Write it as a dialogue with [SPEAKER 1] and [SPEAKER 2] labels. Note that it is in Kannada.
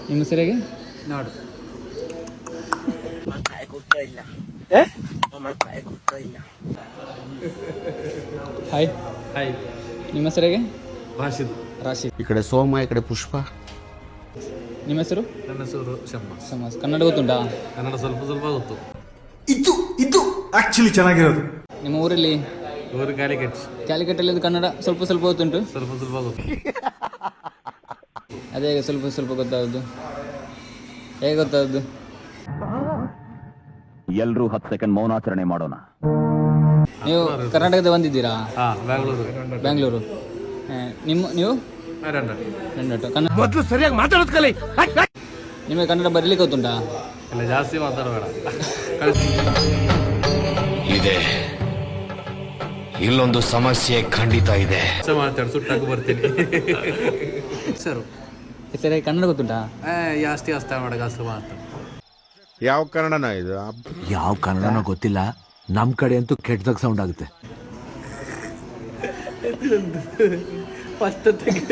[SPEAKER 1] ನಿಮ್ಮ ಹೆಸರಿಗೆ
[SPEAKER 2] ನಾಡು
[SPEAKER 1] ಹಾಯ್
[SPEAKER 2] ಹಾಯ್
[SPEAKER 1] ನಿಮ್ಮ ಹೆಸರಿಗೆ
[SPEAKER 2] ಭಾಷಿದ್.
[SPEAKER 1] ರಾಶಿ.
[SPEAKER 3] ಈ ಕಡೆ ಸೋಮ ಈ ಕಡೆ ಪುಷ್ಪ.
[SPEAKER 1] ನಿಮ್ಮ ಹೆಸರು
[SPEAKER 2] ನನ್ನ ಹೆಸರು ಶಮ್ಮ.
[SPEAKER 1] ಸಮಾಸ್. ಕನ್ನಡ ಗೊತ್ತುಂಟಾ?
[SPEAKER 2] ಕನ್ನಡ ಸ್ವಲ್ಪ ಸ್ವಲ್ಪ ಗೊತ್ತು.
[SPEAKER 4] ಇದು ಆಕ್ಚುಲಿ ಚೆನ್ನಾಗಿರೋದು.
[SPEAKER 1] ನಿಮ್ಮ ಊರಲ್ಲಿ
[SPEAKER 2] ಇವರು ಕ್ಯಾಲಿಕೆಟ್
[SPEAKER 1] ಕ್ಯಾಲಿಕಟ್ಟಲ್ಲಿ ಕನ್ನಡ ಸ್ವಲ್ಪ ಸ್ವಲ್ಪ ಗೊತ್ತುಂಟು.
[SPEAKER 2] ಸ್ವಲ್ಪ ಸ್ವಲ್ಪ ಗೊತ್ತು.
[SPEAKER 1] ಅದೇ ಸ್ವಲ್ಪ ಸ್ವಲ್ಪ ಗೊತ್ತಾಗೋದು. ಹೇಗೆ ಗೊತ್ತಾಗೋದು?
[SPEAKER 5] ಎಲ್ಲರೂ 10 ಸೆಕೆಂಡ್ ಮೌನಾಚರಣೆ ಮಾಡೋಣ.
[SPEAKER 1] ನೀವು ಕರ್ನಾಟಕದ ಬಂದಿದ್ದೀರಾ?
[SPEAKER 2] ಬ್ಯಾಂಗ್ಳೂರು.
[SPEAKER 1] ಬ್ಯಾಂಗ್ಳೂರು. ನೀವು
[SPEAKER 2] ರಂಡನ್.
[SPEAKER 1] ಕನ್ನಡ
[SPEAKER 3] ಮೊದಲು ಸರಿಯಾಗಿ ಮಾತಾಡೋದು ಕಲಿ.
[SPEAKER 1] ನಿಮಗೆ ಕನ್ನಡ ಬರಲಿಕ್ಕೆ ಗೊತ್ತುಂಟಾ?
[SPEAKER 2] ಇಲ್ಲ, ಜಾಸ್ತಿ ಮಾತಾಡಬೇಡ.
[SPEAKER 6] ಇದೆ, ಇಲ್ಲೊಂದು ಸಮಸ್ಯೆ ಖಂಡಿತ ಇದೆ.
[SPEAKER 2] ಮಾತಾಡು, ಸುಟ್ಟಾಕು ಬರ್ತೀನಿ. ಸರ್
[SPEAKER 1] ಹೆಸರೇ ಕನ್ನಡ ಗೊತ್ತುಂಟಾ?
[SPEAKER 2] ಜಾಸ್ತಿ ಅಸ್ತ ಮಾಡ ಜಾಸ್ತಿ ಮಾತು.
[SPEAKER 4] ಯಾವ ಕನ್ನಡನ ಇದು?
[SPEAKER 7] ಯಾವ ಕನ್ನಡನೋ ಗೊತ್ತಿಲ್ಲ, ನಮ್ ಕಡೆ ಅಂತೂ ಕೆಟ್ಟದಾಗ ಸೌಂಡ್ ಆಗುತ್ತೆ.
[SPEAKER 2] ಫಸ್ಟ್ ತೆಗಿ.